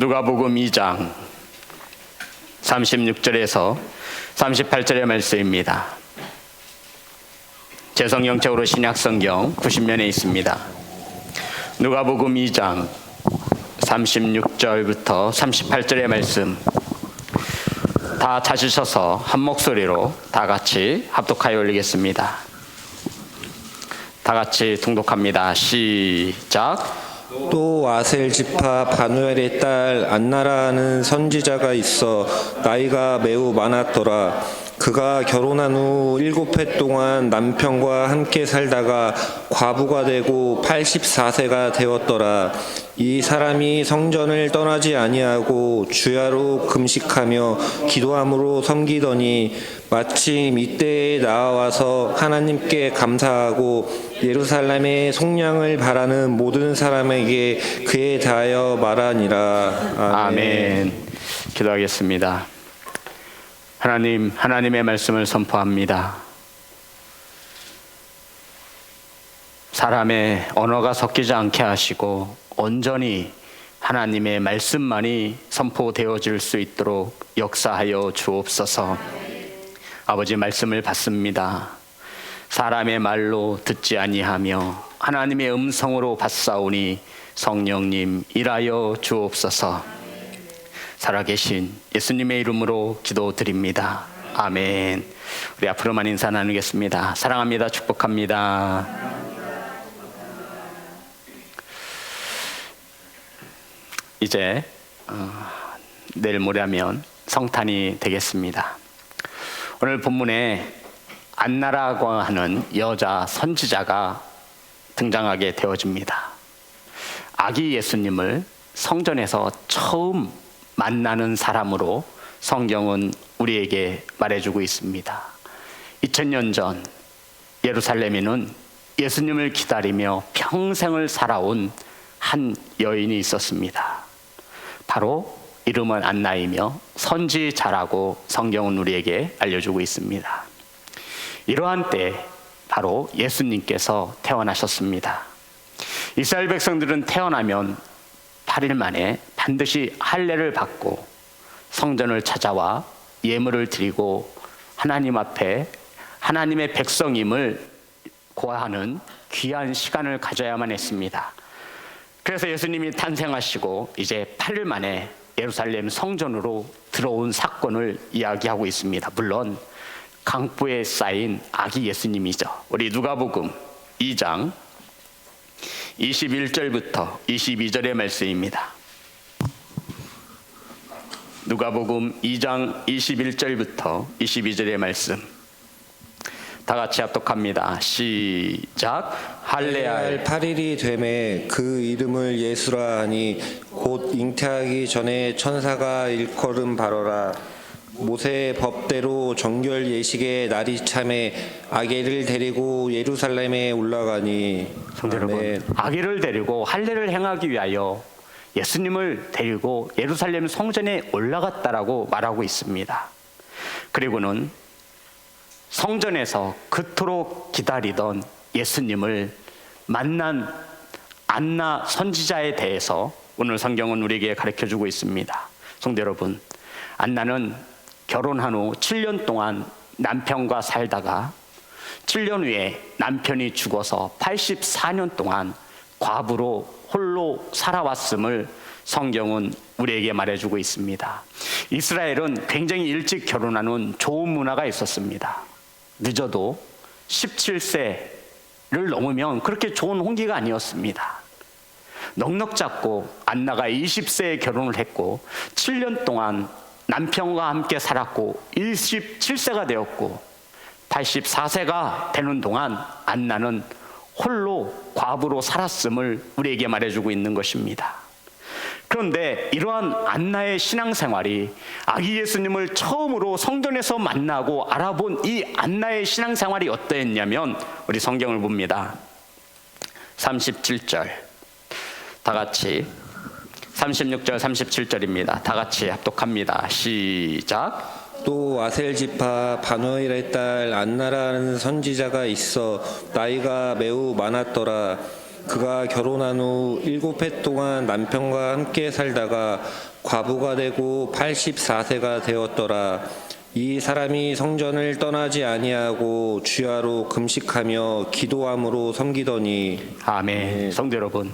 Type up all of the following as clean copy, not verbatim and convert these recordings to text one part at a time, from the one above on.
누가복음 2장 36절에서 38절의 말씀입니다. 재성영책으로 신약성경 90면에 있습니다. 누가복음 2장 36절부터 38절의 말씀 다 찾으셔서 한 목소리로 다 같이 합독하여 올리겠습니다. 다 같이 통독합니다. 시작. 또 아셀 지파 바누엘의 딸 안나라는 선지자가 있어 나이가 매우 많았더라. 그가 결혼한 후 7해 동안 남편과 함께 살다가 과부가 되고 84세가 되었더라. 이 사람이 성전을 떠나지 아니하고 주야로 금식하며 기도함으로 섬기더니 마침 이때에 나와서 하나님께 감사하고 예루살렘의 속량을 바라는 모든 사람에게 그에 대하여 말하니라. 아멘. 기도하겠습니다. 하나님, 하나님의 말씀을 선포합니다. 사람의 언어가 섞이지 않게 하시고 온전히 하나님의 말씀만이 선포되어질 수 있도록 역사하여 주옵소서. 아버지 말씀을 받습니다. 사람의 말로 듣지 아니하며 하나님의 음성으로 받사오니 성령님 일하여 주옵소서. 살아계신 예수님의 이름으로 기도드립니다. 아멘. 우리 앞으로만 인사 나누겠습니다. 사랑합니다. 축복합니다. 이제 내일 모레면 성탄이 되겠습니다. 오늘 본문에 안나라고 하는 여자 선지자가 등장하게 되어집니다. 아기 예수님을 성전에서 처음 만나는 사람으로 성경은 우리에게 말해주고 있습니다. 2000년 전 예루살렘에는 예수님을 기다리며 평생을 살아온 한 여인이 있었습니다. 바로 이름은 안나이며 선지자라고 성경은 우리에게 알려주고 있습니다. 이러한 때 바로 예수님께서 태어나셨습니다. 이스라엘 백성들은 태어나면 8일 만에 반드시 할례를 받고 성전을 찾아와 예물을 드리고 하나님 앞에 하나님의 백성임을 고하는 귀한 시간을 가져야만 했습니다. 그래서 예수님이 탄생하시고 이제 8일 만에 예루살렘 성전으로 들어온 사건을 이야기하고 있습니다. 물론 강보에 쌓인 아기 예수님이죠. 우리 누가복음 2장 21절부터 22절의 말씀입니다. 누가복음 2장 21절부터 22절의 말씀 다 같이 합독합니다. 시작. 할례할 8일이 되매 그 이름을 예수라 하니 곧 잉태하기 전에 천사가 일컬음 바로라. 모세의 법대로 정결 예식의 날이 참에 아기를 데리고 예루살렘에 올라가니. 성도 여러분, 아기를 데리고 할례를 행하기 위하여 예수님을 데리고 예루살렘 성전에 올라갔다라고 말하고 있습니다. 그리고는 성전에서 그토록 기다리던 예수님을 만난 안나 선지자에 대해서 오늘 성경은 우리에게 가르쳐주고 있습니다. 성도 여러분, 안나는 결혼한 후 7년 동안 남편과 살다가 7년 후에 남편이 죽어서 84년 동안 과부로 홀로 살아왔음을 성경은 우리에게 말해주고 있습니다. 이스라엘은 굉장히 일찍 결혼하는 좋은 문화가 있었습니다. 늦어도 17세를 넘으면 그렇게 좋은 홍기가 아니었습니다. 넉넉 잡고 안나가 20세에 결혼을 했고 7년 동안 남편과 함께 살았고 27세가 되었고 84세가 되는 동안 안나는 홀로 과부로 살았음을 우리에게 말해주고 있는 것입니다. 그런데 이러한 안나의 신앙생활이 아기 예수님을 처음으로 성전에서 만나고 알아본 이 안나의 신앙생활이 어떠했냐면 우리 성경을 봅니다. 37절 다 같이 36절 37절입니다. 다 같이 합독합니다. 시작. 또 아셀 지파 바누엘의 딸 안나라는 선지자가 있어 나이가 매우 많았더라. 그가 결혼한 후 7해 동안 남편과 함께 살다가 과부가 되고 84세가 되었더라. 이 사람이 성전을 떠나지 아니하고 주야로 금식하며 기도함으로 섬기더니. 아멘. 성도 여러분,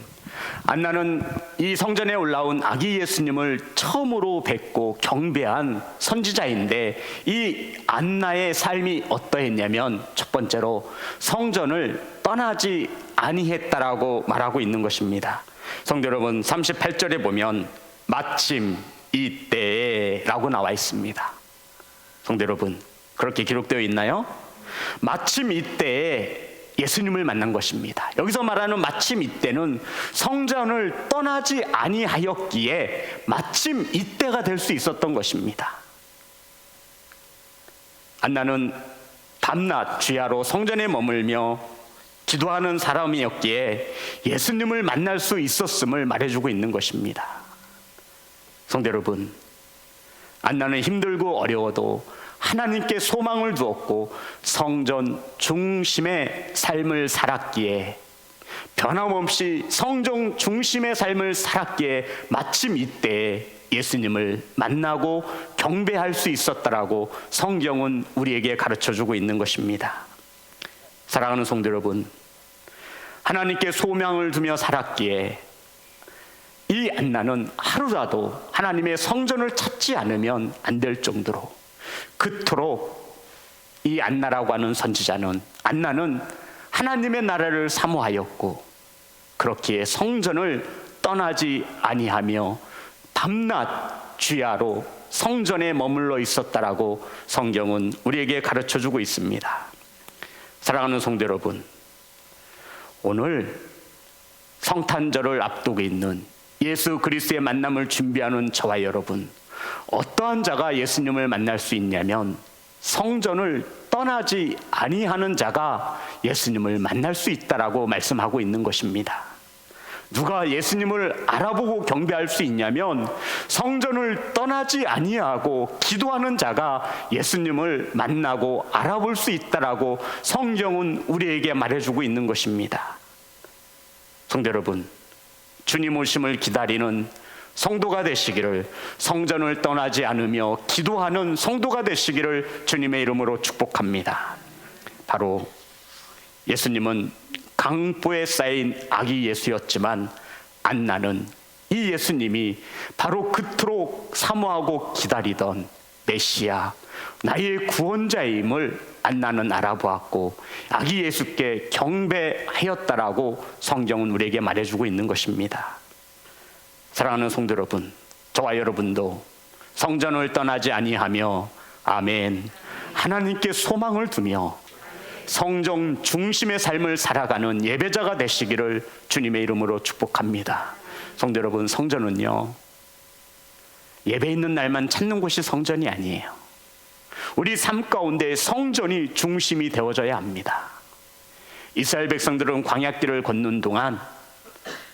안나는 이 성전에 올라온 아기 예수님을 처음으로 뵙고 경배한 선지자인데, 이 안나의 삶이 어떠했냐면 첫 번째로 성전을 떠나지 아니했다라고 말하고 있는 것입니다. 성도 여러분, 38절에 보면 마침 이때라고 나와 있습니다. 성도 여러분, 그렇게 기록되어 있나요? 마침 이때에 예수님을 만난 것입니다. 여기서 말하는 마침 이때는 성전을 떠나지 아니하였기에 마침 이때가 될 수 있었던 것입니다. 안나는 밤낮 주야로 성전에 머물며 기도하는 사람이었기에 예수님을 만날 수 있었음을 말해주고 있는 것입니다. 성도 여러분, 안나는 힘들고 어려워도 하나님께 소망을 두었고 성전 중심의 삶을 살았기에, 변함없이 성전 중심의 삶을 살았기에 마침 이때에 예수님을 만나고 경배할 수 있었다라고 성경은 우리에게 가르쳐주고 있는 것입니다. 사랑하는 성도 여러분, 하나님께 소망을 두며 살았기에 이 안나는 하루라도 하나님의 성전을 찾지 않으면 안 될 정도로, 그토록 이 안나라고 하는 선지자는, 안나는 하나님의 나라를 사모하였고 그렇기에 성전을 떠나지 아니하며 밤낮 주야로 성전에 머물러 있었다라고 성경은 우리에게 가르쳐주고 있습니다. 사랑하는 성도 여러분, 오늘 성탄절을 앞두고 있는 예수 그리스도의 만남을 준비하는 저와 여러분, 어떠한 자가 예수님을 만날 수 있냐면 성전을 떠나지 아니하는 자가 예수님을 만날 수 있다라고 말씀하고 있는 것입니다. 누가 예수님을 알아보고 경배할 수 있냐면 성전을 떠나지 아니하고 기도하는 자가 예수님을 만나고 알아볼 수 있다라고 성경은 우리에게 말해주고 있는 것입니다. 성도 여러분, 주님 오심을 기다리는 성도가 되시기를, 성전을 떠나지 않으며 기도하는 성도가 되시기를 주님의 이름으로 축복합니다. 바로 예수님은 강보에 쌓인 아기 예수였지만 안나는 이 예수님이 바로 그토록 사모하고 기다리던 메시아, 나의 구원자임을 안나는 알아보았고 아기 예수께 경배하였다라고 성경은 우리에게 말해주고 있는 것입니다. 사랑하는 성도 여러분, 저와 여러분도 성전을 떠나지 아니하며 아멘, 하나님께 소망을 두며 성전 중심의 삶을 살아가는 예배자가 되시기를 주님의 이름으로 축복합니다. 성도 여러분, 성전은요, 예배 있는 날만 찾는 곳이 성전이 아니에요. 우리 삶 가운데 성전이 중심이 되어져야 합니다. 이스라엘 백성들은 광야길을 걷는 동안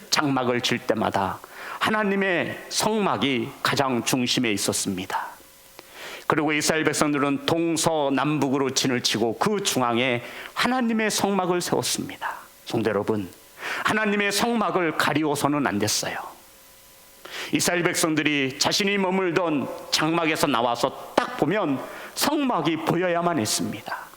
장막을 칠 때마다 하나님의 성막이 가장 중심에 있었습니다. 그리고 이스라엘 백성들은 동서남북으로 진을 치고 그 중앙에 하나님의 성막을 세웠습니다. 성도 여러분, 하나님의 성막을 가리워서는 안 됐어요. 이스라엘 백성들이 자신이 머물던 장막에서 나와서 딱 보면 성막이 보여야만 했습니다.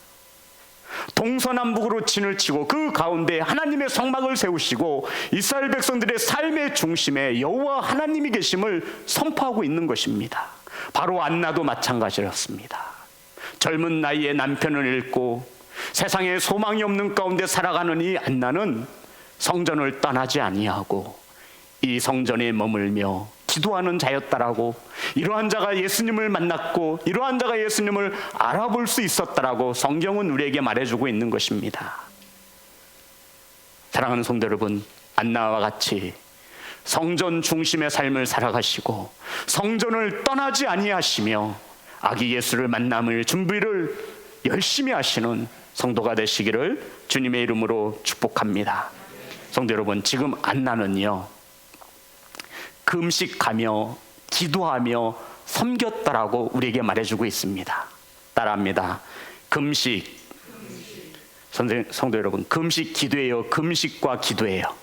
동서남북으로 진을 치고 그 가운데 하나님의 성막을 세우시고 이스라엘 백성들의 삶의 중심에 여호와 하나님이 계심을 선포하고 있는 것입니다. 바로 안나도 마찬가지였습니다. 젊은 나이에 남편을 잃고 세상에 소망이 없는 가운데 살아가는 이 안나는 성전을 떠나지 아니하고 이 성전에 머물며 기도하는 자였다라고, 이러한 자가 예수님을 만났고 이러한 자가 예수님을 알아볼 수 있었다라고 성경은 우리에게 말해주고 있는 것입니다. 사랑하는 성도 여러분, 안나와 같이 성전 중심의 삶을 살아가시고 성전을 떠나지 아니하시며 아기 예수를 만남을 준비를 열심히 하시는 성도가 되시기를 주님의 이름으로 축복합니다. 성도 여러분, 지금 안나는요, 금식하며 기도하며 섬겼다라고 우리에게 말해주고 있습니다. 따라합니다. 금식. 성도 여러분, 금식 기도예요. 금식과 기도예요.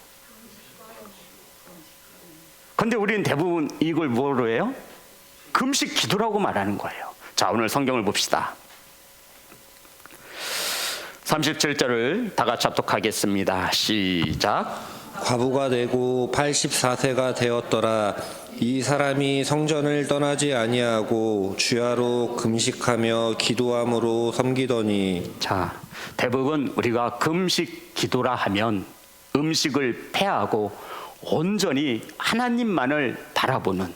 근데 우리는 대부분 이걸 뭐로 해요? 금식 기도라고 말하는 거예요. 자, 오늘 성경을 봅시다. 37절을 다 같이 합독하겠습니다. 시작. 과부가 되고 84세가 되었더라. 이 사람이 성전을 떠나지 아니하고 주야로 금식하며 기도함으로 섬기더니. 자, 대부분 우리가 금식 기도라 하면 음식을 패하고 온전히 하나님만을 바라보는,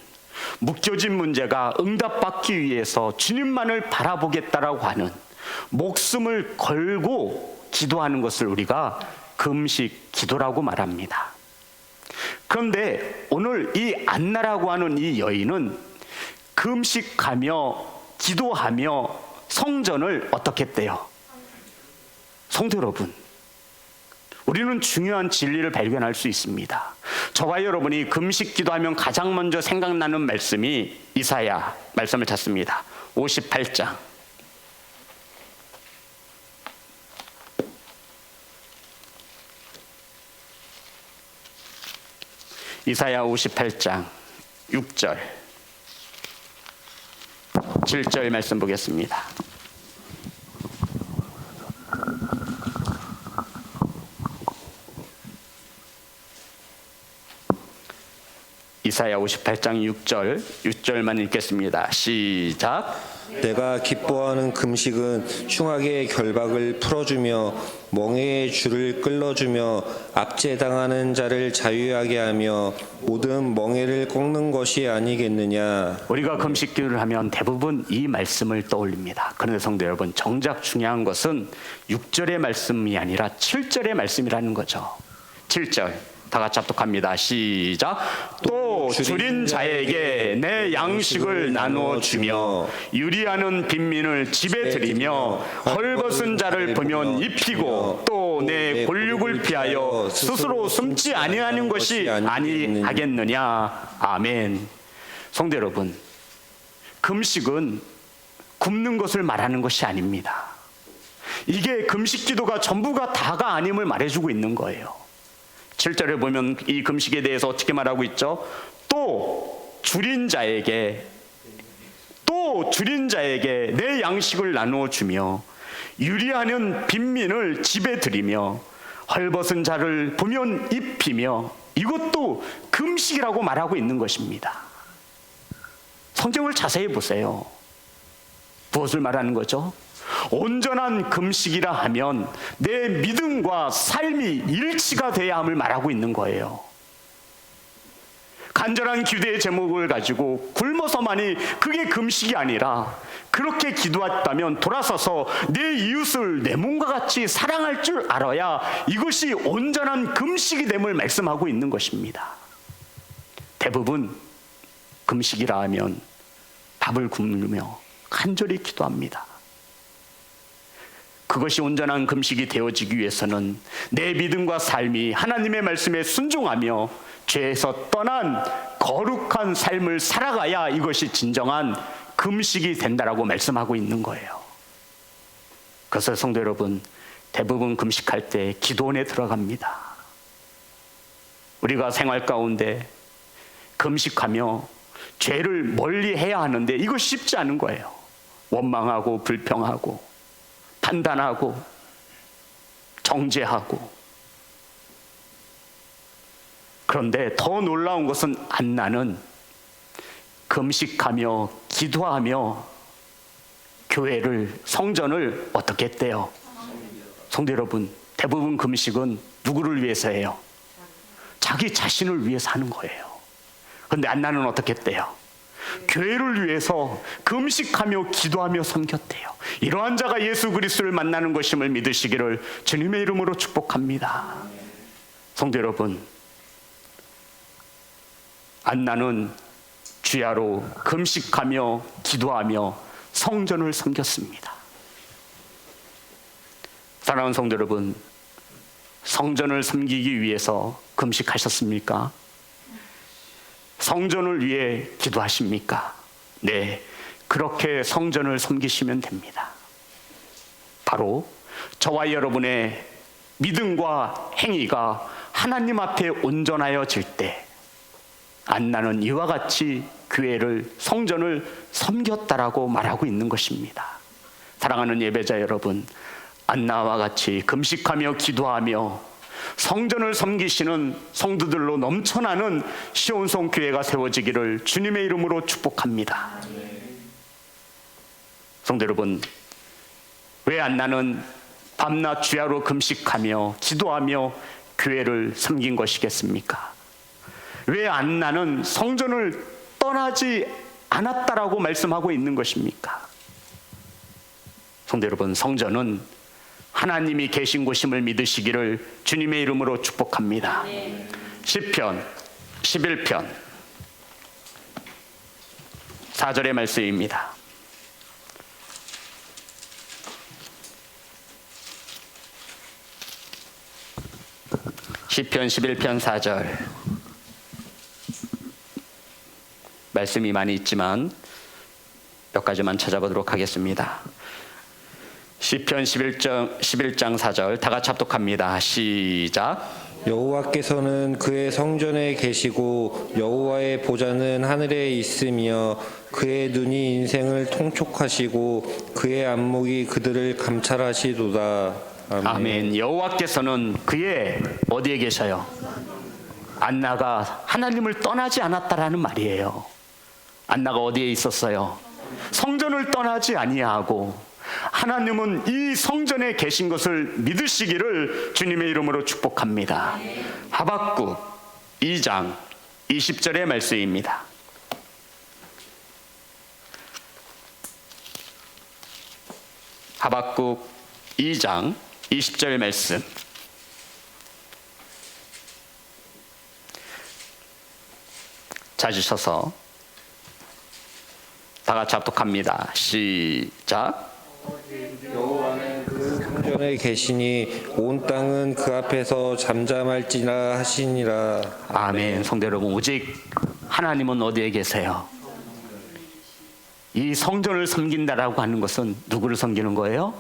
묶여진 문제가 응답받기 위해서 주님만을 바라보겠다라고 하는, 목숨을 걸고 기도하는 것을 우리가 금식 기도라고 말합니다. 그런데 오늘 이 안나라고 하는 이 여인은 금식하며 기도하며 성전을 어떻게 했대요? 성도 여러분, 우리는 중요한 진리를 발견할 수 있습니다. 저와 여러분이 금식 기도하면 가장 먼저 생각나는 말씀이 이사야 말씀을 찾습니다. 58장. 이사야 58장 6절 7절 말씀 보겠습니다. 이사야 58장 6절만 읽겠습니다. 시작. 내가 기뻐하는 금식은 흉악의 결박을 풀어주며 멍에의 줄을 끌어주며 압제당하는 자를 자유하게 하며 모든 멍에를 꺾는 것이 아니겠느냐. 우리가 금식 기도를 하면 대부분 이 말씀을 떠올립니다. 그런데 성도 여러분, 정작 중요한 것은 6절의 말씀이 아니라 7절의 말씀이라는 거죠. 7절 다 같이 합독합니다. 시작. 또 줄인 자에게 내 양식을 나누어 주며 유리하는 빈민을 집에 들이며 헐벗은 자를 보면 입히고 또 내 골육을 피하여 스스로 숨지 아니하는 것이 아니하겠느냐. 아멘. 성도 여러분, 금식은 굶는 것을 말하는 것이 아닙니다. 이게 금식 기도가 전부가 다가 아님을 말해주고 있는 거예요. 7절에 보면 이 금식에 대해서 어떻게 말하고 있죠? 또 줄인 자에게 내 양식을 나누어 주며 유리하는 빈민을 집에 들이며 헐벗은 자를 보면 입히며, 이것도 금식이라고 말하고 있는 것입니다. 성경을 자세히 보세요. 무엇을 말하는 거죠? 온전한 금식이라 하면 내 믿음과 삶이 일치가 돼야 함을 말하고 있는 거예요. 간절한 기도의 제목을 가지고 굶어서만이 그게 금식이 아니라, 그렇게 기도했다면 돌아서서 내 이웃을 내 몸과 같이 사랑할 줄 알아야 이것이 온전한 금식이 됨을 말씀하고 있는 것입니다. 대부분 금식이라 하면 밥을 굶으며 간절히 기도합니다. 그것이 온전한 금식이 되어지기 위해서는 내 믿음과 삶이 하나님의 말씀에 순종하며 죄에서 떠난 거룩한 삶을 살아가야 이것이 진정한 금식이 된다라고 말씀하고 있는 거예요. 그래서 성도 여러분, 대부분 금식할 때 기도원에 들어갑니다. 우리가 생활 가운데 금식하며 죄를 멀리 해야 하는데 이거 쉽지 않은 거예요. 원망하고 불평하고 판단하고 정죄하고. 그런데 더 놀라운 것은 안나는 금식하며 기도하며 교회를, 성전을 어떻게 했대요? 성도 여러분, 대부분 금식은 누구를 위해서 해요? 자기 자신을 위해서 하는 거예요. 그런데 안나는 어떻게 했대요? 교회를 위해서 금식하며 기도하며 섬겼대요. 이러한 자가 예수 그리스도를 만나는 것임을 믿으시기를 주님의 이름으로 축복합니다. 성도 여러분, 안나는 주야로 금식하며 기도하며 성전을 섬겼습니다. 사랑하는 성도 여러분, 성전을 섬기기 위해서 금식하셨습니까? 성전을 위해 기도하십니까? 네, 그렇게 성전을 섬기시면 됩니다. 바로 저와 여러분의 믿음과 행위가 하나님 앞에 온전하여질 때 안나는 이와 같이 교회를, 성전을 섬겼다라고 말하고 있는 것입니다. 사랑하는 예배자 여러분, 안나와 같이 금식하며 기도하며 성전을 섬기시는 성도들로 넘쳐나는 시온성 교회가 세워지기를 주님의 이름으로 축복합니다. 성도 여러분, 왜 안나는 밤낮 주야로 금식하며 기도하며 교회를 섬긴 것이겠습니까? 왜 안나는 성전을 떠나지 않았다라고 말씀하고 있는 것입니까? 성도 여러분, 성전은 하나님이 계신 곳임을 믿으시기를 주님의 이름으로 축복합니다. 시편 11편 4절의 말씀입니다. 시편 11편 4절. 말씀이 많이 있지만 몇 가지만 찾아보도록 하겠습니다. 시편 11장 4절 다 같이 합독합니다. 시작. 여호와께서는 그의 성전에 계시고 여호와의 보좌는 하늘에 있으며 그의 눈이 인생을 통촉하시고 그의 안목이 그들을 감찰하시도다. 아멘. 아멘. 여호와께서는 그의 어디에 계셔요? 안나가 하나님을 떠나지 않았다라는 말이에요. 안나가 어디에 있었어요? 성전을 떠나지 아니하고 하나님은 이 성전에 계신 것을 믿으시기를 주님의 이름으로 축복합니다. 하박국 2장 20절의 말씀입니다. 하박국 2장 20절 말씀. 찾으셔서 다 같이 합독합니다. 시작. 여호와는 그 성전에 계시니 온 땅은 그 앞에서 잠잠할지나 하시니라. 아멘. 성도 여러분, 오직 하나님은 어디에 계세요? 이 성전을 섬긴다라고 하는 것은 누구를 섬기는 거예요?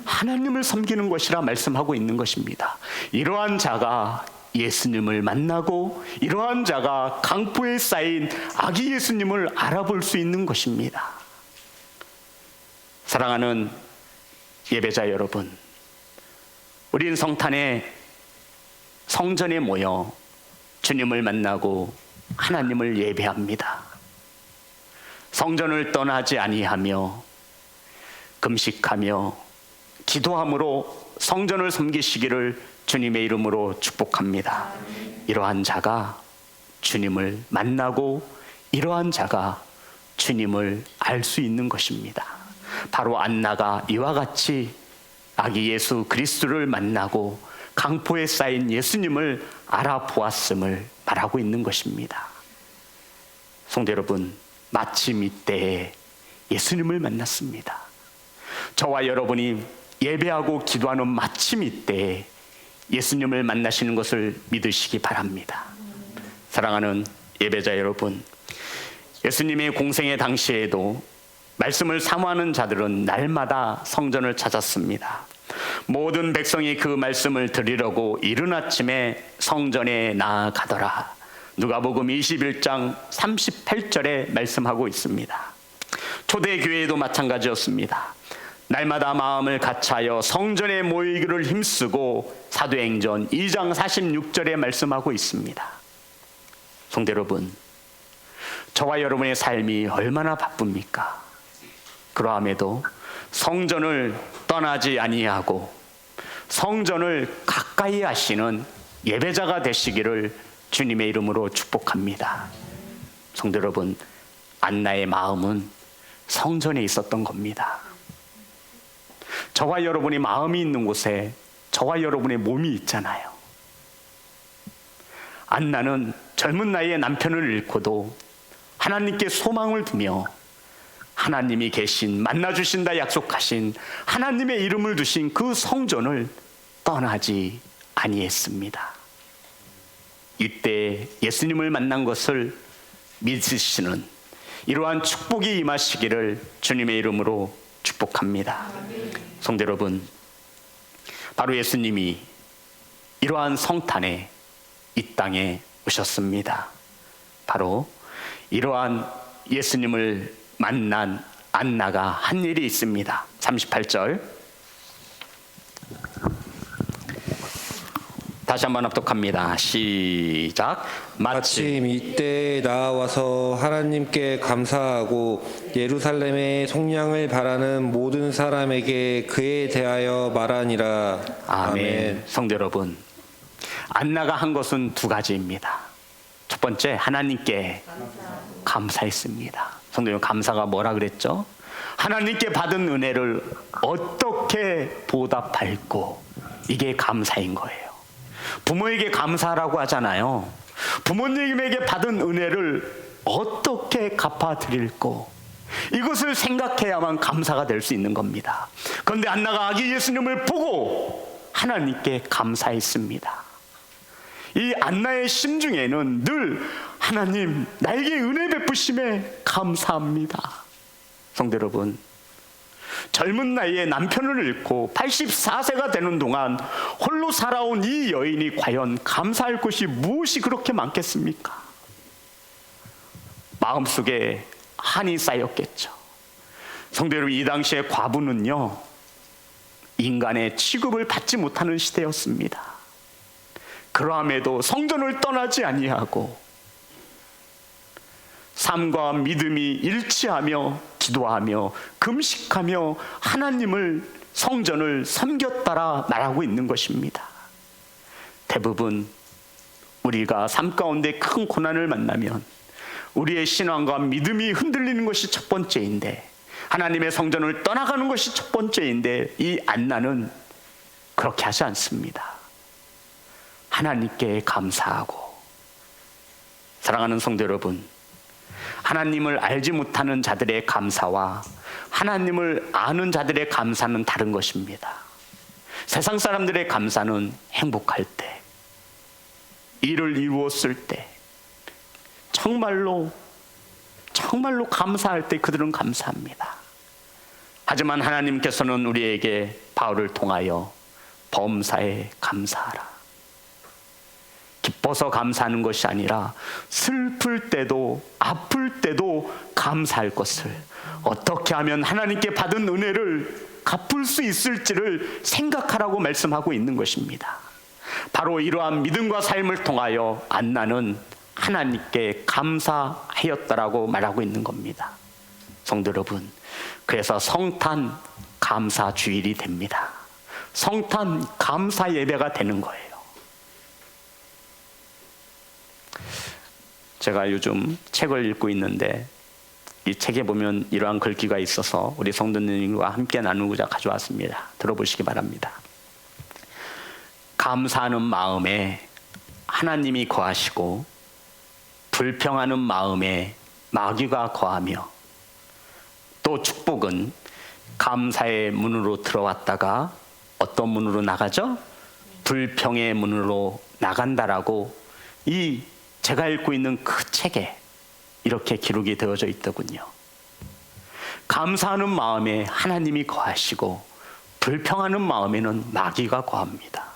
하나님을 섬기는 것이라 말씀하고 있는 것입니다. 이러한 자가 예수님을 만나고 이러한 자가 강포에 쌓인 아기 예수님을 알아볼 수 있는 것입니다. 사랑하는 예배자 여러분, 우린 성탄에 성전에 모여 주님을 만나고 하나님을 예배합니다. 성전을 떠나지 아니하며 금식하며 기도함으로 성전을 섬기시기를 주님의 이름으로 축복합니다. 이러한 자가 주님을 만나고 이러한 자가 주님을 알 수 있는 것입니다. 바로 안나가 이와 같이 아기 예수 그리스도를 만나고 강포에 쌓인 예수님을 알아보았음을 말하고 있는 것입니다. 성도 여러분, 마침 이때에 예수님을 만났습니다. 저와 여러분이 예배하고 기도하는 마침 이때에 예수님을 만나시는 것을 믿으시기 바랍니다. 사랑하는 예배자 여러분, 예수님의 공생의 당시에도 말씀을 사모하는 자들은 날마다 성전을 찾았습니다. 모든 백성이 그 말씀을 들으려고 이른 아침에 성전에 나아가더라. 누가복음 21장 38절에 말씀하고 있습니다. 초대교회도 마찬가지였습니다. 날마다 마음을 같이하여 성전에 모이기를 힘쓰고 사도행전 2장 46절에 말씀하고 있습니다. 성도 여러분, 저와 여러분의 삶이 얼마나 바쁩니까? 그러함에도 성전을 떠나지 아니하고 성전을 가까이 하시는 예배자가 되시기를 주님의 이름으로 축복합니다. 성도 여러분, 안나의 마음은 성전에 있었던 겁니다. 저와 여러분의 마음이 있는 곳에 저와 여러분의 몸이 있잖아요. 안나는 젊은 나이에 남편을 잃고도 하나님께 소망을 두며 하나님이 계신, 만나주신다 약속하신 하나님의 이름을 두신 그 성전을 떠나지 아니했습니다. 이때 예수님을 만난 것을 믿으시는 이러한 축복이 임하시기를 주님의 이름으로 축복합니다. 성도 여러분, 바로 예수님이 이러한 성탄에 이 땅에 오셨습니다. 바로 이러한 예수님을 만난 안나가 한 일이 있습니다. 38절 다시 한번 합독합니다. 시작. 마침 이때 나와서 하나님께 감사하고 예루살렘의 속량을 바라는 모든 사람에게 그에 대하여 말하니라. 아멘. 성도 여러분, 안나가 한 것은 두 가지입니다. 첫 번째, 하나님께 감사했습니다. 성도 여러분, 감사가 뭐라 그랬죠? 하나님께 받은 은혜를 어떻게 보답할고, 이게 감사인 거예요. 부모에게 감사하라고 하잖아요. 부모님에게 받은 은혜를 어떻게 갚아드릴고, 이것을 생각해야만 감사가 될 수 있는 겁니다. 그런데 안나가 아기 예수님을 보고 하나님께 감사했습니다. 이 안나의 심중에는 늘 하나님 나에게 은혜 베푸심에 감사합니다. 성도 여러분, 젊은 나이에 남편을 잃고 84세가 되는 동안 홀로 살아온 이 여인이 과연 감사할 것이 무엇이 그렇게 많겠습니까? 마음속에 한이 쌓였겠죠. 성도 여러분, 이 당시에 과부는요, 인간의 취급을 받지 못하는 시대였습니다. 그러함에도 성전을 떠나지 아니하고 삶과 믿음이 일치하며 기도하며 금식하며 하나님을, 성전을 섬겼다라 말하고 있는 것입니다. 대부분 우리가 삶 가운데 큰 고난을 만나면 우리의 신앙과 믿음이 흔들리는 것이 첫 번째인데, 하나님의 성전을 떠나가는 것이 첫 번째인데, 이 안나는 그렇게 하지 않습니다. 하나님께 감사하고. 사랑하는 성도 여러분, 하나님을 알지 못하는 자들의 감사와 하나님을 아는 자들의 감사는 다른 것입니다. 세상 사람들의 감사는 행복할 때, 일을 이루었을 때, 정말로 감사할 때 그들은 감사합니다. 하지만 하나님께서는 우리에게 바울을 통하여 범사에 감사하라, 기뻐서 감사하는 것이 아니라 슬플 때도 아플 때도 감사할 것을, 어떻게 하면 하나님께 받은 은혜를 갚을 수 있을지를 생각하라고 말씀하고 있는 것입니다. 바로 이러한 믿음과 삶을 통하여 안나는 하나님께 감사하였다라고 말하고 있는 겁니다. 성도 여러분, 그래서 성탄 감사 주일이 됩니다. 성탄 감사 예배가 되는 거예요. 제가 요즘 책을 읽고 있는데 이 책에 보면 이러한 글귀가 있어서 우리 성도님과 함께 나누고자 가져왔습니다. 들어보시기 바랍니다. 감사하는 마음에 하나님이 거하시고 불평하는 마음에 마귀가 거하며, 또 축복은 감사의 문으로 들어왔다가 어떤 문으로 나가죠? 불평의 문으로 나간다라고 이 제가 읽고 있는 그 책에 이렇게 기록이 되어져 있더군요. 감사하는 마음에 하나님이 거하시고 불평하는 마음에는 마귀가 거합니다.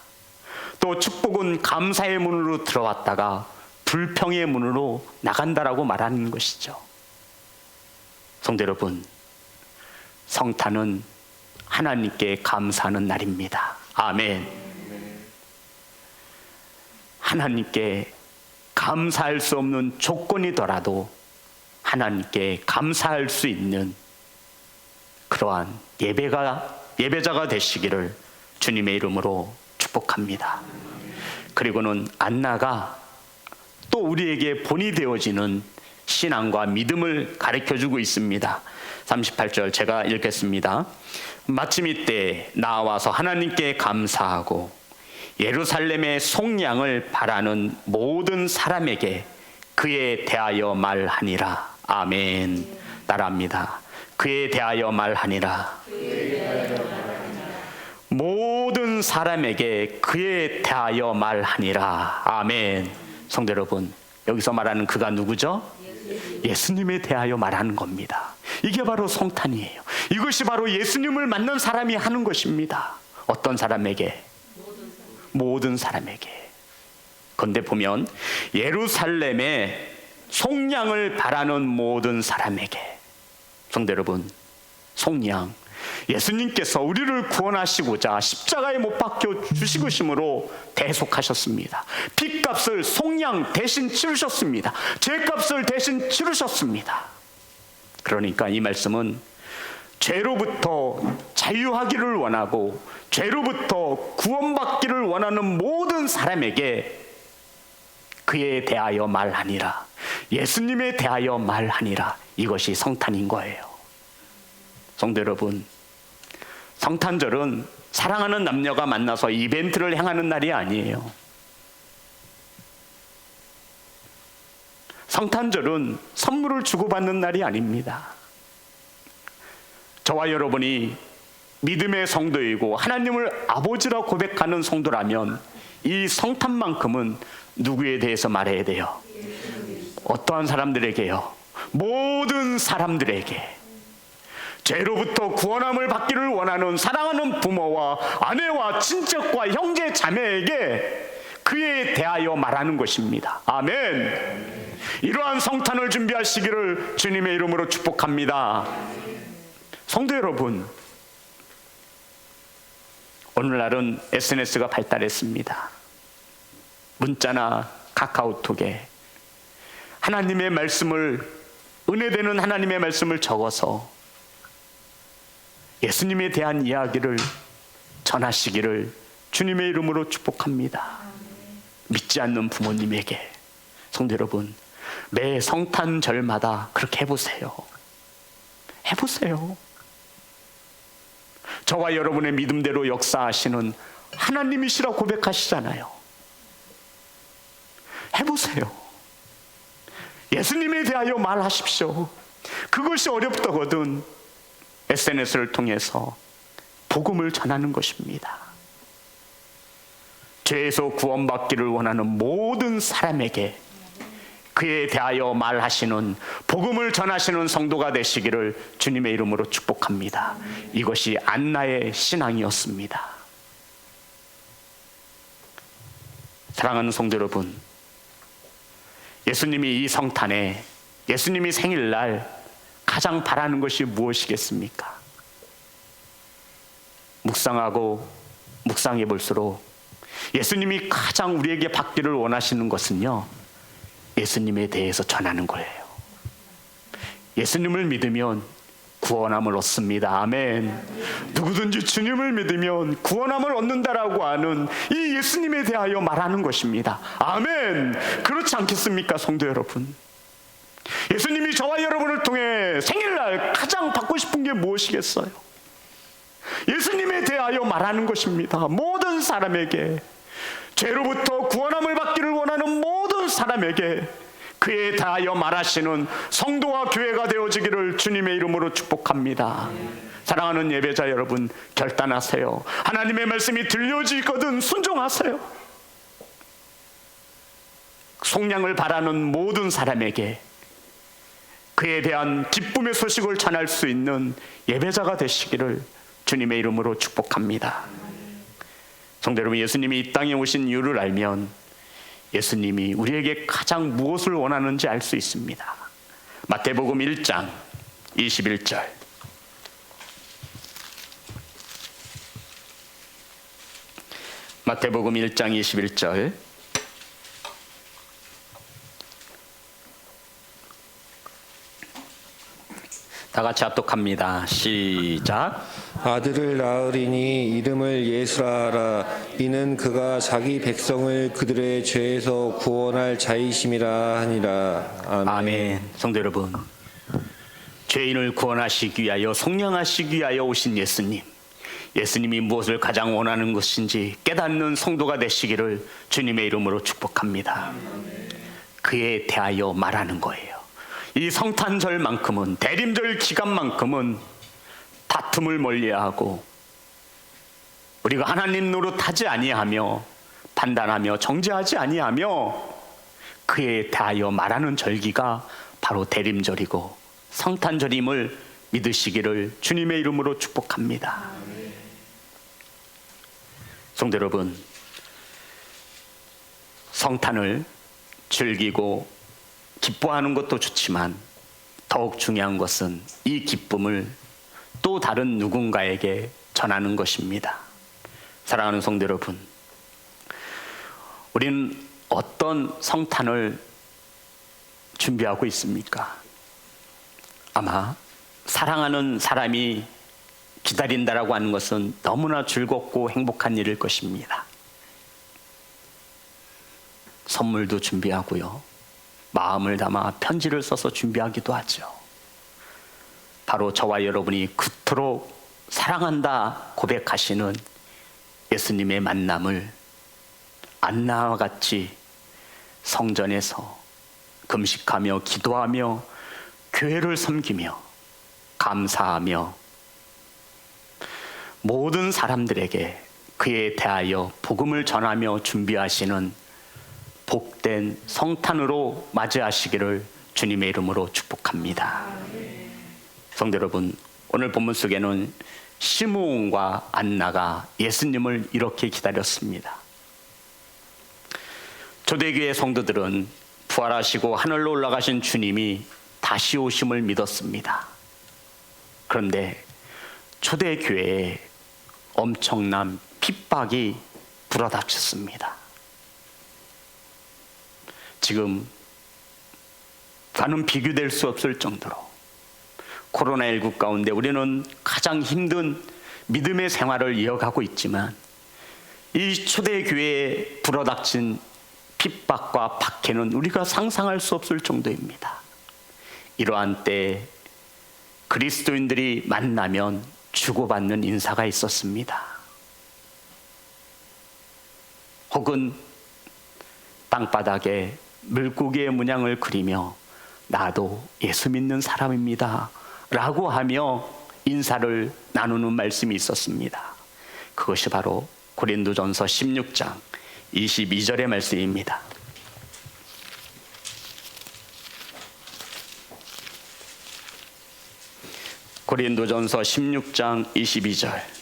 또 축복은 감사의 문으로 들어왔다가 불평의 문으로 나간다라고 말하는 것이죠. 성도 여러분, 성탄은 하나님께 감사하는 날입니다. 아멘. 하나님께 감사할 수 없는 조건이더라도 하나님께 감사할 수 있는 그러한 예배자가 되시기를 주님의 이름으로 축복합니다. 그리고는 안나가 또 우리에게 본이 되어지는 신앙과 믿음을 가르쳐주고 있습니다. 38절 제가 읽겠습니다. 마침 이때 나와서 하나님께 감사하고 예루살렘의 속량을 바라는 모든 사람에게 그에 대하여 말하니라. 아멘. 따라합니다. 그에 대하여 말하니라. 모든 사람에게 그에 대하여 말하니라. 아멘. 성도 여러분, 여기서 말하는 그가 누구죠? 예수님에 대하여 말하는 겁니다. 이게 바로 성탄이에요. 이것이 바로 예수님을 만난 사람이 하는 것입니다. 어떤 사람에게? 모든 사람에게. 그런데 보면 예루살렘의 속량을 바라는 모든 사람에게. 성도 여러분, 속량, 예수님께서 우리를 구원하시고자 십자가에 못 박혀 죽으심으로 대속하셨습니다. 핏값을 속량 대신 치르셨습니다. 죄값을 대신 치르셨습니다. 그러니까 이 말씀은 죄로부터 자유하기를 원하고 죄로부터 구원받기를 원하는 모든 사람에게 그에 대하여 말하니라, 예수님에 대하여 말하니라, 이것이 성탄인 거예요. 성도 여러분, 성탄절은 사랑하는 남녀가 만나서 이벤트를 행하는 날이 아니에요. 성탄절은 선물을 주고받는 날이 아닙니다. 저와 여러분이 믿음의 성도이고 하나님을 아버지라 고백하는 성도라면 이 성탄만큼은 누구에 대해서 말해야 돼요? 어떠한 사람들에게요? 모든 사람들에게. 죄로부터 구원함을 받기를 원하는 사랑하는 부모와 아내와 친척과 형제 자매에게 그에 대하여 말하는 것입니다. 아멘. 이러한 성탄을 준비하시기를 주님의 이름으로 축복합니다. 성도 여러분, 오늘날은 SNS가 발달했습니다. 문자나 카카오톡에 하나님의 말씀을, 은혜되는 하나님의 말씀을 적어서 예수님에 대한 이야기를 전하시기를 주님의 이름으로 축복합니다. 믿지 않는 부모님에게. 성도 여러분, 매 성탄절마다 그렇게 해보세요. 해보세요. 저와 여러분의 믿음대로 역사하시는 하나님이시라 고백하시잖아요. 해보세요. 예수님에 대하여 말하십시오. 그것이 어렵다거든 SNS를 통해서 복음을 전하는 것입니다. 죄에서 구원받기를 원하는 모든 사람에게 그에 대하여 말하시는, 복음을 전하시는 성도가 되시기를 주님의 이름으로 축복합니다. 이것이 안나의 신앙이었습니다. 사랑하는 성도 여러분, 예수님이 이 성탄에, 예수님이 생일날 가장 바라는 것이 무엇이겠습니까? 묵상해 볼수록 예수님이 가장 우리에게 받기를 원하시는 것은요, 예수님에 대해서 전하는 거예요. 예수님을 믿으면 구원함을 얻습니다. 아멘. 누구든지 주님을 믿으면 구원함을 얻는다라고 하는 이 예수님에 대하여 말하는 것입니다. 아멘. 그렇지 않겠습니까, 성도 여러분? 예수님이 저와 여러분을 통해 생일날 가장 받고 싶은 게 무엇이겠어요? 예수님에 대하여 말하는 것입니다. 모든 사람에게, 죄로부터 구원함을 받기를 원하는 모든 사람에게 그에 대하여 말하시는 성도와 교회가 되어지기를 주님의 이름으로 축복합니다. 사랑하는 예배자 여러분, 결단하세요. 하나님의 말씀이 들려지거든 순종하세요. 속량을 바라는 모든 사람에게 그에 대한 기쁨의 소식을 전할 수 있는 예배자가 되시기를 주님의 이름으로 축복합니다. 성도 여러분, 예수님이 이 땅에 오신 이유를 알면 예수님이 우리에게 가장 무엇을 원하는지 알 수 있습니다. 마태복음 1장 21절. 마태복음 1장 21절. 다 같이 합독합니다. 시작. 아들을 낳으리니 이름을 예수라 하라. 이는 그가 자기 백성을 그들의 죄에서 구원할 자이심이라 하니라. 아멘. 아멘. 성도 여러분, 죄인을 구원하시기 위하여, 속량하시기 위하여 오신 예수님, 예수님이 무엇을 가장 원하는 것인지 깨닫는 성도가 되시기를 주님의 이름으로 축복합니다. 그에 대하여 말하는 거예요. 이 성탄절만큼은, 대림절 기간만큼은 다툼을 멀리하고 우리가 하나님 노릇하지 아니하며 판단하며 정죄하지 아니하며 그에 대하여 말하는 절기가 바로 대림절이고 성탄절임을 믿으시기를 주님의 이름으로 축복합니다. 성도 여러분, 성탄을 즐기고 기뻐하는 것도 좋지만 더욱 중요한 것은 이 기쁨을 또 다른 누군가에게 전하는 것입니다. 사랑하는 성도 여러분, 우리는 어떤 성탄을 준비하고 있습니까? 아마 사랑하는 사람이 기다린다라고 하는 것은 너무나 즐겁고 행복한 일일 것입니다. 선물도 준비하고요, 마음을 담아 편지를 써서 준비하기도 하죠. 바로 저와 여러분이 그토록 사랑한다 고백하시는 예수님의 만남을 안나와 같이 성전에서 금식하며 기도하며 교회를 섬기며 감사하며 모든 사람들에게 그에 대하여 복음을 전하며 준비하시는 복된 성탄으로 맞이하시기를 주님의 이름으로 축복합니다. 성도 여러분, 오늘 본문 속에는 시므온과 안나가 예수님을 이렇게 기다렸습니다. 초대교회 성도들은 부활하시고 하늘로 올라가신 주님이 다시 오심을 믿었습니다. 그런데 초대교회에 엄청난 핍박이 불어닥쳤습니다. 지금 과는 비교될 수 없을 정도로 코로나19 가운데 우리는 가장 힘든 믿음의 생활을 이어가고 있지만 이 초대교회에 불어닥친 핍박과 박해는 우리가 상상할 수 없을 정도입니다. 이러한 때 그리스도인들이 만나면 주고받는 인사가 있었습니다. 혹은 땅바닥에 물고기의 문양을 그리며 나도 예수 믿는 사람입니다 라고 하며 인사를 나누는 말씀이 있었습니다. 그것이 바로 고린도전서 16장 22절의 말씀입니다. 고린도전서 16장 22절.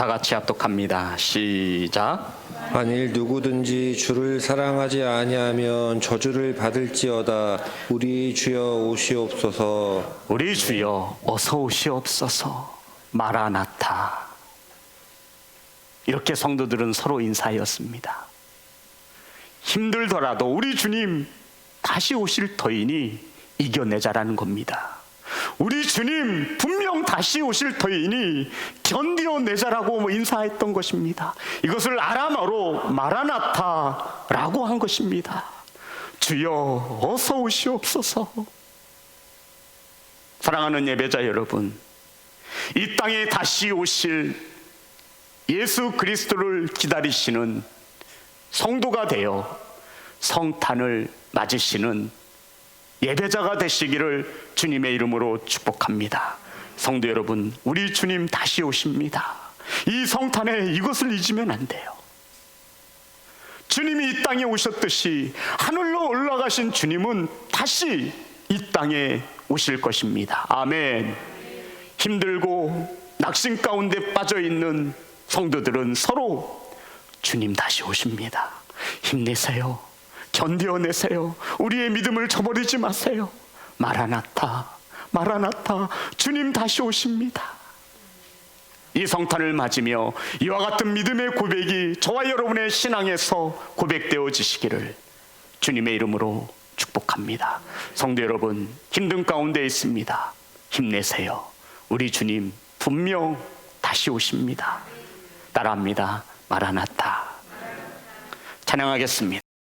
다 같이 합독합니다. 시작. 만일 누구든지 주를 사랑하지 아니하면 저주를 받을지어다. 우리 주여 오시옵소서. 우리 주여 어서 오시옵소서. 마라나타. 이렇게 성도들은 서로 인사하였습니다. 힘들더라도 우리 주님 다시 오실 터이니 이겨내자라는 겁니다. 우리 주님 분명 다시 오실 터이니 견디어내자라고 인사했던 것입니다. 이것을 아람어로 마라나타라고 한 것입니다. 주여 어서 오시옵소서. 사랑하는 예배자 여러분, 이 땅에 다시 오실 예수 그리스도를 기다리시는 성도가 되어 성탄을 맞으시는 예배자가 되시기를 주님의 이름으로 축복합니다. 성도 여러분, 우리 주님 다시 오십니다. 이 성탄에 이것을 잊으면 안 돼요. 주님이 이 땅에 오셨듯이 하늘로 올라가신 주님은 다시 이 땅에 오실 것입니다. 아멘. 힘들고 낙심 가운데 빠져있는 성도들은 서로 주님 다시 오십니다. 힘내세요. 견뎌내세요. 우리의 믿음을 저버리지 마세요. 마라나타, 마라나타. 주님 다시 오십니다. 이 성탄을 맞으며 이와 같은 믿음의 고백이 저와 여러분의 신앙에서 고백되어지시기를 주님의 이름으로 축복합니다. 성도 여러분, 힘든 가운데 있습니다. 힘내세요. 우리 주님 분명 다시 오십니다. 따라합니다. 마라나타. 찬양하겠습니다.